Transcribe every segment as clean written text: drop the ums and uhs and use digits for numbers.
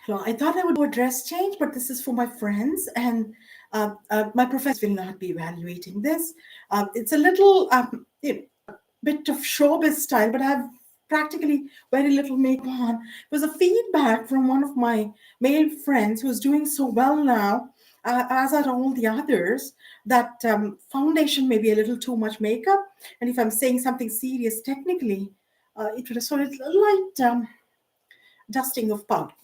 So I thought I would do a dress change, but this is for my friends, and my professor will not be evaluating this. It's a little bit of showbiz style, but I have practically very little makeup on. It was a feedback from one of my male friends who's doing so well now, as are all the others, that foundation may be a little too much makeup. And if I'm saying something serious technically, it would so it's a light dusting of powder.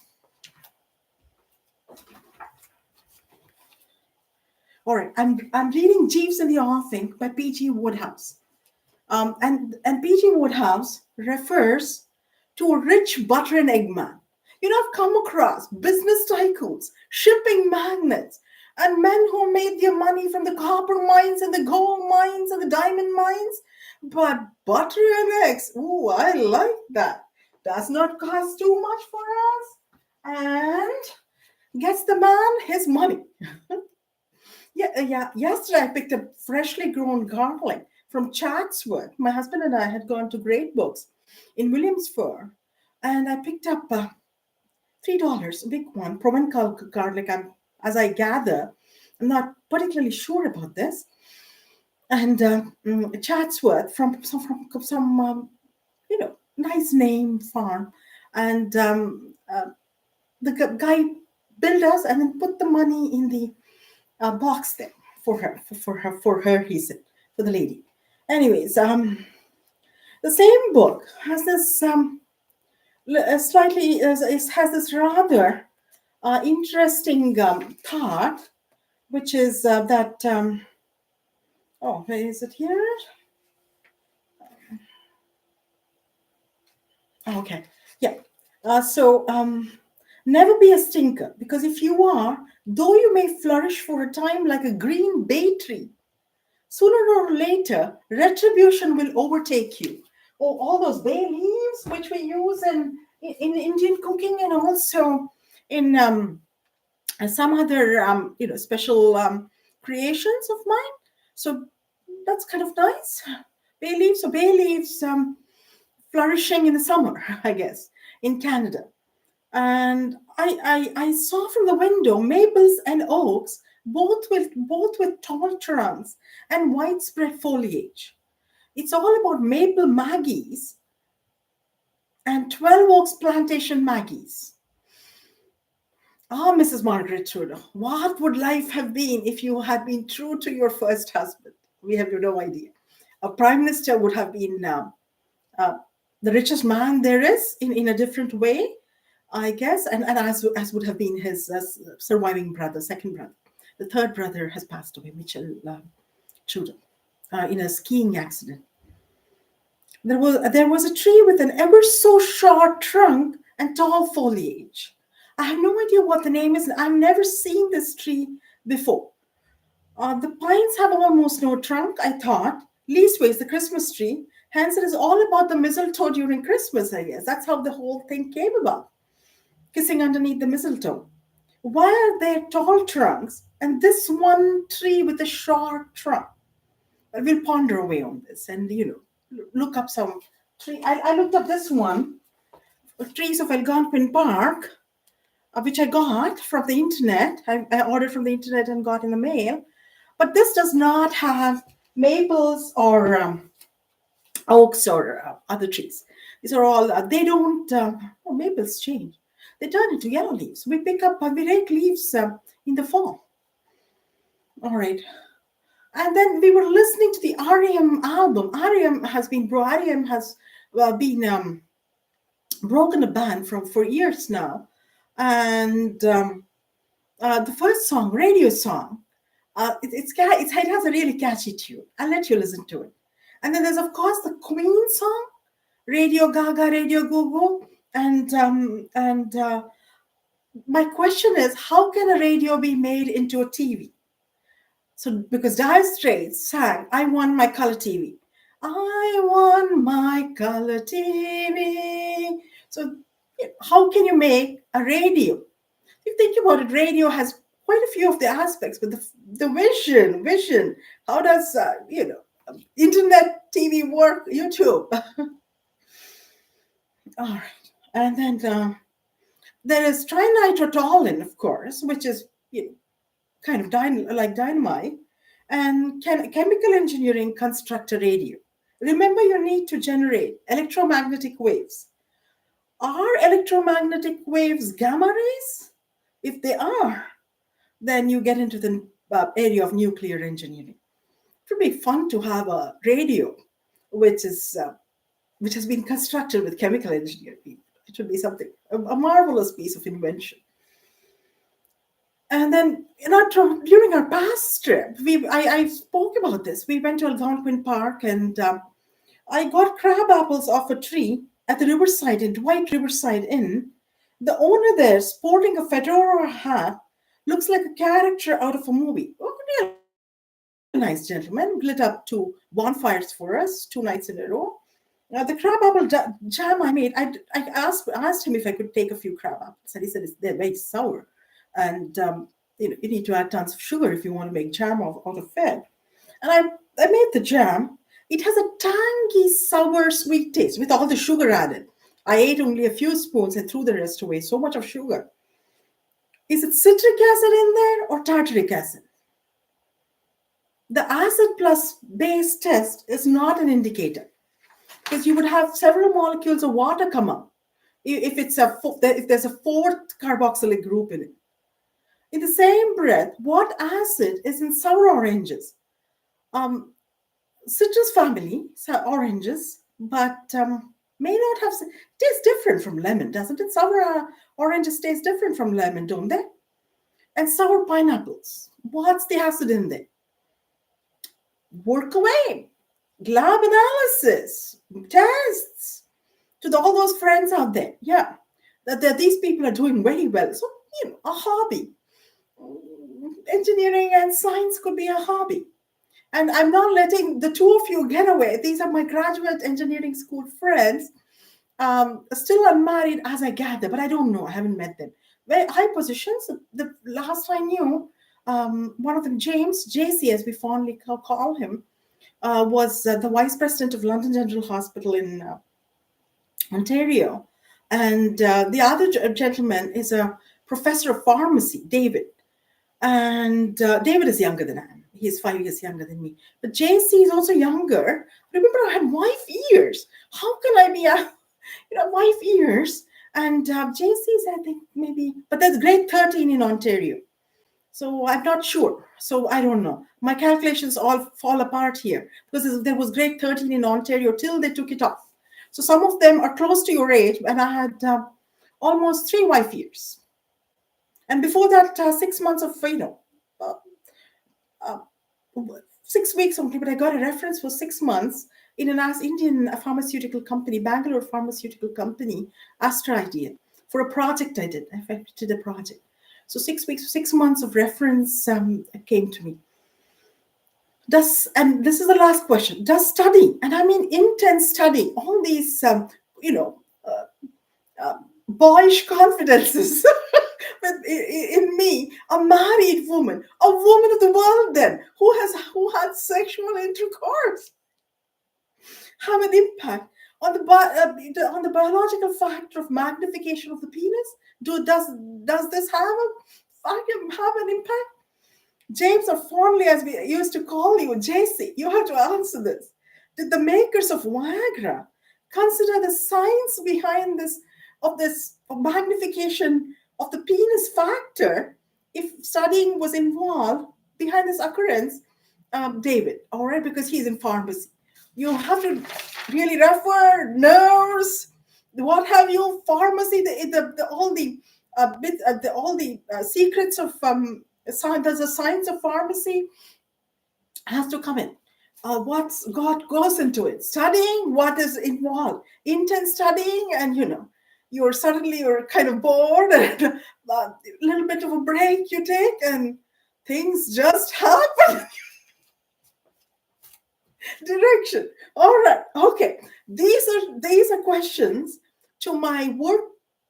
All right, I'm reading Jeeves in the Offing by P.G. Wodehouse. And P.G. Wodehouse refers to a rich butter and egg man. You know, I've come across business tycoons, shipping magnates, and men who made their money from the copper mines and the gold mines and the diamond mines. But butter and eggs, ooh, I like that. Does not cost too much for us and gets the man his money. Yeah. Yesterday, I picked up freshly grown garlic from Chatsworth. My husband and I had gone to Great Books in Williamsburg, and I picked up $3, a big one, Provencal garlic. As I gather, I'm not particularly sure about this. And Chatsworth from some nice name farm, and the guy billed us and then put the money in the box there for her, he said, for the lady. Anyways, the same book has this slightly it has this rather interesting thought, which is that oh, where is it here? Okay, yeah. Never be a stinker, because if you are, though you may flourish for a time like a green bay tree, sooner or later, retribution will overtake you. Oh, all those bay leaves which we use in Indian cooking, and also in some other special creations of mine. So that's kind of nice. Bay leaves. So bay leaves flourishing in the summer, I guess, in Canada. And I saw from the window maples and oaks, both with tall trunks and widespread foliage. It's all about maple Maggies and 12 Oaks plantation Maggies. Ah, Mrs. Margaret Trudeau, what would life have been if you had been true to your first husband? We have no idea. A prime minister would have been uh, the richest man there is in a different way, I guess, and as would have been his surviving brother, second brother. The third brother has passed away, Mitchell Trudeau, in a skiing accident. There was a tree with an ever so short trunk and tall foliage. I have no idea what the name is. I've never seen this tree before. The pines have almost no trunk, I thought. Leastways, the Christmas tree. Hence, it is all about the mistletoe during Christmas, I guess. That's how the whole thing came about. Kissing underneath the mistletoe. Why are there tall trunks and this one tree with a short trunk? We'll ponder away on this and, look up some tree. I looked up this one, Trees of Algonquin Park, which I got from the internet. I ordered from the internet and got in the mail. But this does not have maples or oaks or other trees. These are all, they don't, maples change. They turn into yellow leaves. We rake leaves in the fall. All right. And then we were listening to the REM album. REM has been broken a band for years now. And the first song, radio song, it has a really catchy tune. I'll let you listen to it. And then there's, of course, the Queen song, Radio Gaga, Radio Go. And my question is, how can a radio be made into a TV? So, because Dire Straits sang, I want my color TV. I want my color TV. So, how can you make a radio? If you think about it, radio has quite a few of the aspects, but the vision, how does, internet TV work, YouTube? All right. And then There is trinitrotoluene, of course, which is kind of like dynamite, and chemical engineering construct a radio. Remember, you need to generate electromagnetic waves. Are electromagnetic waves gamma rays? If they are, then you get into the area of nuclear engineering. It would be fun to have a radio which has been constructed with chemical engineering. It would be something, a marvelous piece of invention. And then, during our past trip, I spoke about this. We went to Algonquin Park, and I got crab apples off a tree at the Riverside Inn, Dwight Riverside Inn. The owner there, sporting a fedora hat, looks like a character out of a movie. Oh, real nice gentleman, lit up two bonfires for us 2 nights in a row. The crab apple jam I made, I asked him if I could take a few crab apples, and he said they're very sour, and you need to add tons of sugar if you want to make jam out of it. And I made the jam. It has a tangy, sour, sweet taste with all the sugar added. I ate only a few spoons and threw the rest away. So much of sugar. Is it citric acid in there or tartaric acid? The acid plus base test is not an indicator, because you would have several molecules of water come up if there's a fourth carboxylic group in it. In the same breath, what acid is in sour oranges? Citrus family, so oranges, but may not have tastes different from lemon, doesn't it? Sour oranges taste different from lemon, don't they? And sour pineapples. What's the acid in there? Work away. Lab analysis, tests. To all those friends out there, yeah, that these people are doing very well. So, a hobby. Engineering and science could be a hobby. And I'm not letting the two of you get away. These are my graduate engineering school friends, still unmarried as I gather, but I don't know. I haven't met them. Very high positions. The last I knew, one of them, James, JC, as we fondly call him, was the vice president of London General Hospital in Ontario. And the other gentleman is a professor of pharmacy, David. And David is younger than I am. He's 5 years younger than me. But JC is also younger. Remember, I had wife ears. How can I be wife ears? And JC is, I think, maybe, but there's grade 13 in Ontario. So I'm not sure. So I don't know. My calculations all fall apart here, because there was grade 13 in Ontario till they took it off. So some of them are close to your age, and I had almost 3 wife years. And before that, 6 months of, 6 weeks only, but I got a reference for 6 months in an Indian pharmaceutical company, Bangalore pharmaceutical company, Astra Idea, for a project I did. I did a project. So 6 weeks, 6 months of reference came to me. And this is the last question, does study, and I mean intense study, all these, boyish confidences in me, a married woman, a woman of the world then, who had sexual intercourse, have an impact on the biological factor of magnification of the penis? Does this have an impact? James, or fondly as we used to call you, JC, you have to answer this. Did the makers of Viagra consider the science behind this magnification of the penis factor if studying was involved behind this occurrence? David, all right, because he's in pharmacy. You have to really refer, nurse, what have you, pharmacy, all the secrets of there's a science of pharmacy has to come in. What goes into it? Studying, what is involved? Intense studying, and you're kind of bored, and a little bit of a break you take, and things just happen. Direction. All right. Okay. These are questions to my work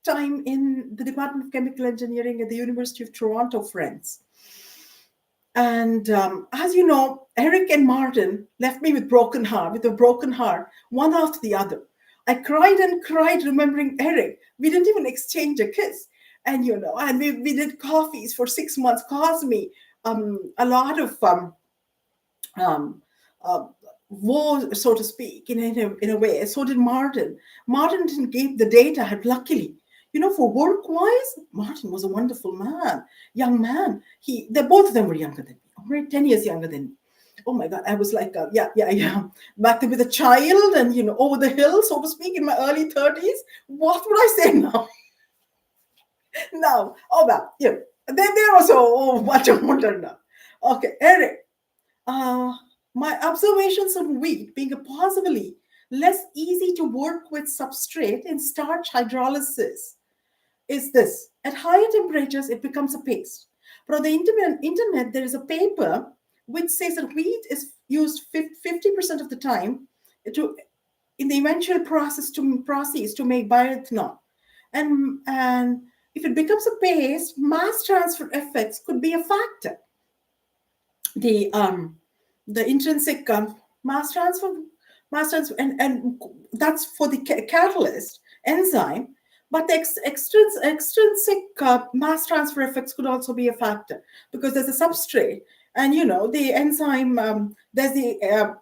time in the Department of Chemical Engineering at the University of Toronto friends. And as you know, Eric and Martin left me with a broken heart, one after the other. I cried and cried remembering Eric. We didn't even exchange a kiss. And and we did coffees for 6 months. Cost me a lot of um, uh, woe, so to speak, in a way. So did Martin. Martin didn't give the data. Had luckily, for work wise, Martin was a wonderful man, young man. They both of them were younger than me, right? 10 years younger than me. Oh my God, I was like, yeah, yeah, yeah, back then with a child and over the hill, so to speak, in my early 30s. What would I say now? Now, oh well, they're also much older now. Okay, Eric. Uh, my observations on wheat being a possibly less easy to work with substrate in starch hydrolysis is this. At higher temperatures, it becomes a paste. But on the internet, there is a paper which says that wheat is used 50% of the time to in the eventual process to make bioethanol. And if it becomes a paste, mass transfer effects could be a factor. The intrinsic mass transfer, and that's for the catalyst enzyme. But the extrinsic mass transfer effects could also be a factor because there's a substrate, and the enzyme. There's the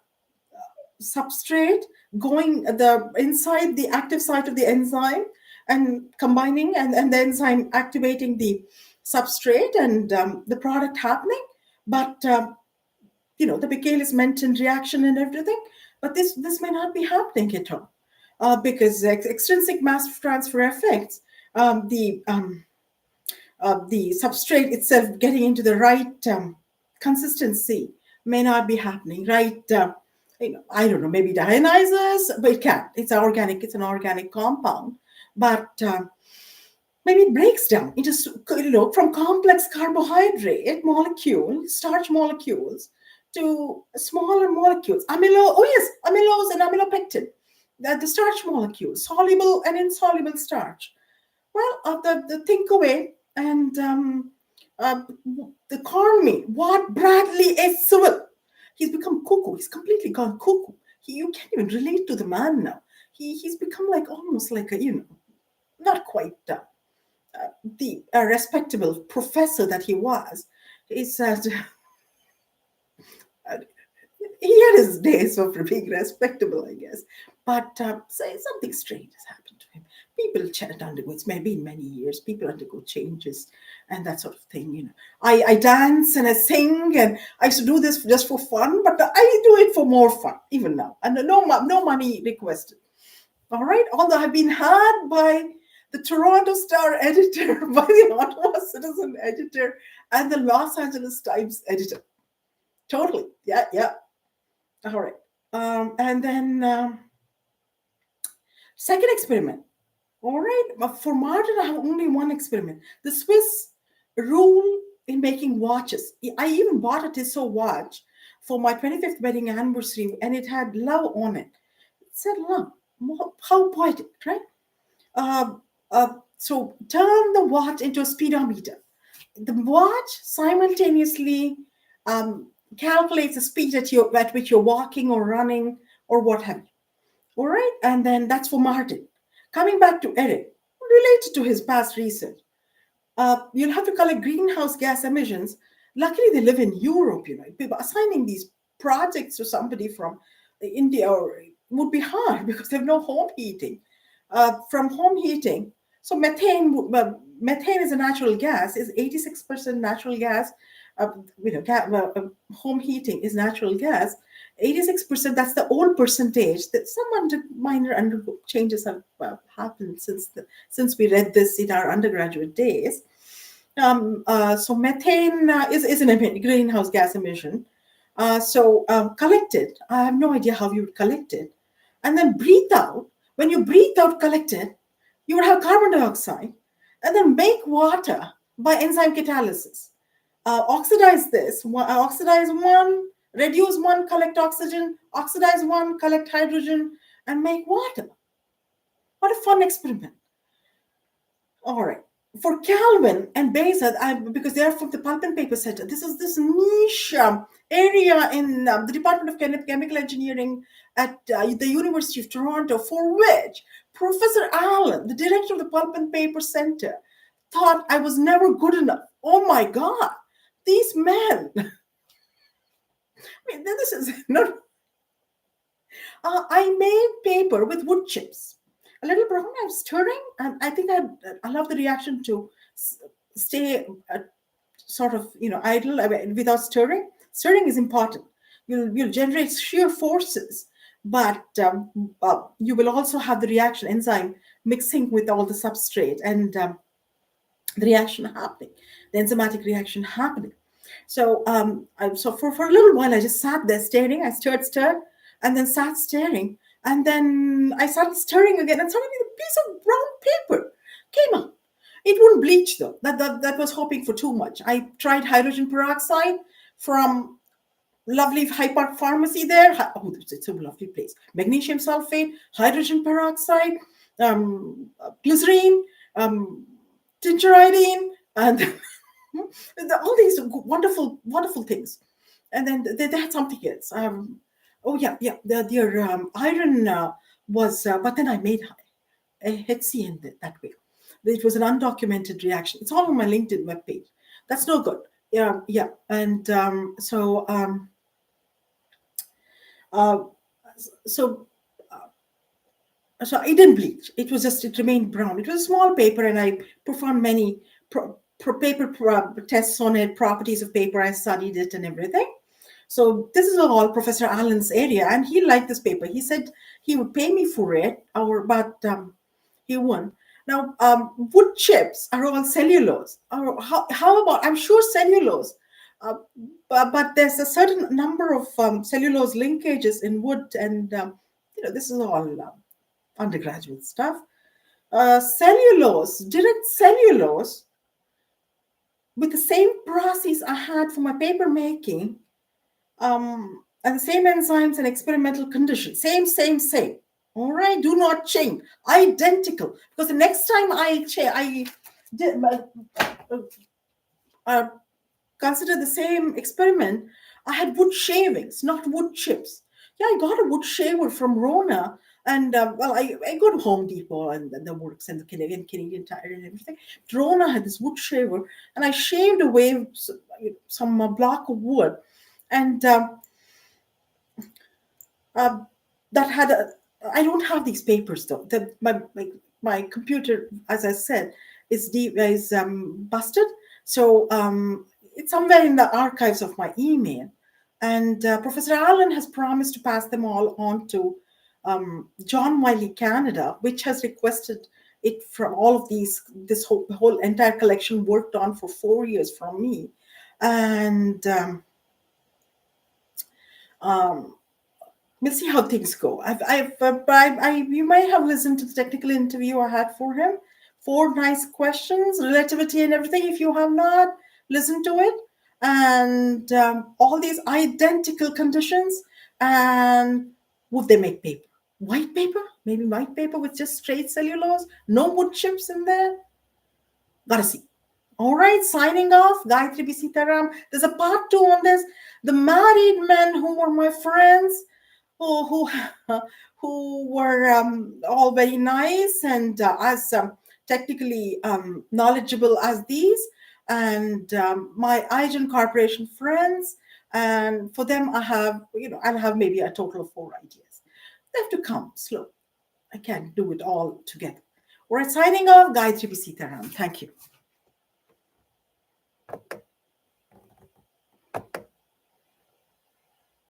substrate going the inside the active site of the enzyme and combining, and the enzyme activating the substrate, and the product happening. But the Michaelis Menten reaction and everything. But this may not be happening at all, because extrinsic mass transfer effects, the substrate itself getting into the right consistency may not be happening. Right? I don't know. Maybe deionizes, but it can't. It's organic. It's an organic compound, but maybe it breaks down into from complex carbohydrate molecules, starch molecules, to smaller molecules, amylose and amylopectin, the starch molecules, soluble and insoluble starch. Well, the think away, and uh, the corn meal. What Bradley is civil. He's become cuckoo. He's completely gone cuckoo. You can't even relate to the man now. He's become like almost like a not quite the respectable professor that he was. He said he had his days of being respectable, I guess. But say something strange has happened to him. People undergo, it's maybe in many years, people undergo changes and that sort of thing. I dance and I sing, and I used to do this just for fun, but I do it for more fun, even now. And no money requested. All right. Although I've been had by the Toronto Star editor, by the Ottawa Citizen editor, and the Los Angeles Times editor. Totally. Yeah, yeah. All right. And then second experiment. All right. But for Martin, I have only one experiment. The Swiss rule in making watches. I even bought a Tissot watch for my 25th wedding anniversary, and it had love on it. It said love. How poetic, right? Uh, so turn the watch into a speedometer. The watch simultaneously calculates the speed at which you're walking or running or what have you. All right, and then that's for Martin. Coming back to Eric, related to his past research, you'll have to collect greenhouse gas emissions. Luckily, they live in Europe. People assigning these projects to somebody from India would be hard because they have no home heating. From home heating, so methane is a natural gas. Is 86% natural gas. Home heating is natural gas. 86%. That's the old percentage. That some minor changes have happened since we read this in our undergraduate days. So methane is an greenhouse gas emission. So collect it. I have no idea how you would collect it, and then breathe out. When you breathe out, collect it, you would have carbon dioxide, and then make water by enzyme catalysis. Oxidize this. Oxidize one, reduce one, collect oxygen. Oxidize one, collect hydrogen, and make water. What a fun experiment! All right. For Calvin and Beza, because they are from the Pulp and Paper Center, this is this niche area in the Department of Chemical Engineering at the University of Toronto, for which Professor Allen, the director of the Pulp and Paper Center, thought I was never good enough. Oh my God, these men. I mean, this is not. I made paper with wood chips. A little brown, I'm stirring, and I think I love the reaction to stay sort of idle without stirring. Stirring is important. You'll generate shear forces, but you will also have the reaction enzyme mixing with all the substrate and the reaction happening, the enzymatic reaction happening. So so for a little while I just sat there staring. I stirred, and then sat staring, and then I started stirring again, and suddenly the piece of brown paper came out. It wouldn't bleach though. That was hoping for too much. I tried hydrogen peroxide from lovely High Park Pharmacy there. Oh, it's a lovely place. Magnesium sulfate, hydrogen peroxide, glycerine, tincture iodine, and all these wonderful, wonderful things. And then they had something else. Oh yeah. Their iron was, but then I made a HCN that way. It was an undocumented reaction. It's all on my LinkedIn webpage. That's no good. Yeah. And uh, so so it didn't bleach. It remained brown. It was a small paper, and I performed many tests on it, properties of paper. I studied it and everything. So this is all Professor Allen's area, and he liked this paper. He said he would pay me for it, but he won't. Now, wood chips are all cellulose. Or how about, I'm sure cellulose, uh, but there's a certain number of cellulose linkages in wood, and this is all undergraduate stuff. Direct cellulose, with the same process I had for my paper making, and the same enzymes and experimental conditions. Same. All right, do not change. Identical. Because the next time I did consider the same experiment, I had wood shavings, not wood chips. Yeah, I got a wood shaver from Rona, and I go to Home Depot and the works and the Canadian Tire and everything. Rona had this wood shaver, and I shaved away some block of wood, and uh, that had a. I don't have these papers though. My computer, as I said, is busted. So it's somewhere in the archives of my email, and Professor Allen has promised to pass them all on to John Wiley Canada, which has requested it from all of these. This whole entire collection worked on for 4 years from me, and. We'll see how things go. You might have listened to the technical interview I had for him. 4 nice questions, relativity and everything. If you have not listened to it, and all these identical conditions, and would they make paper? White paper? Maybe white paper with just straight cellulose, no wood chips in there. Gotta see. All right, signing off. Gayatri B. Sitaram. There's a part 2 on this. The married men who were my friends, who who were all very nice and as technically knowledgeable as these, and my Igen Corporation friends, and for them I'll have maybe a total of 4 ideas. They have to come slow. I can't do it all together. All right, signing off. Gayatri B. Sitaram. Thank you.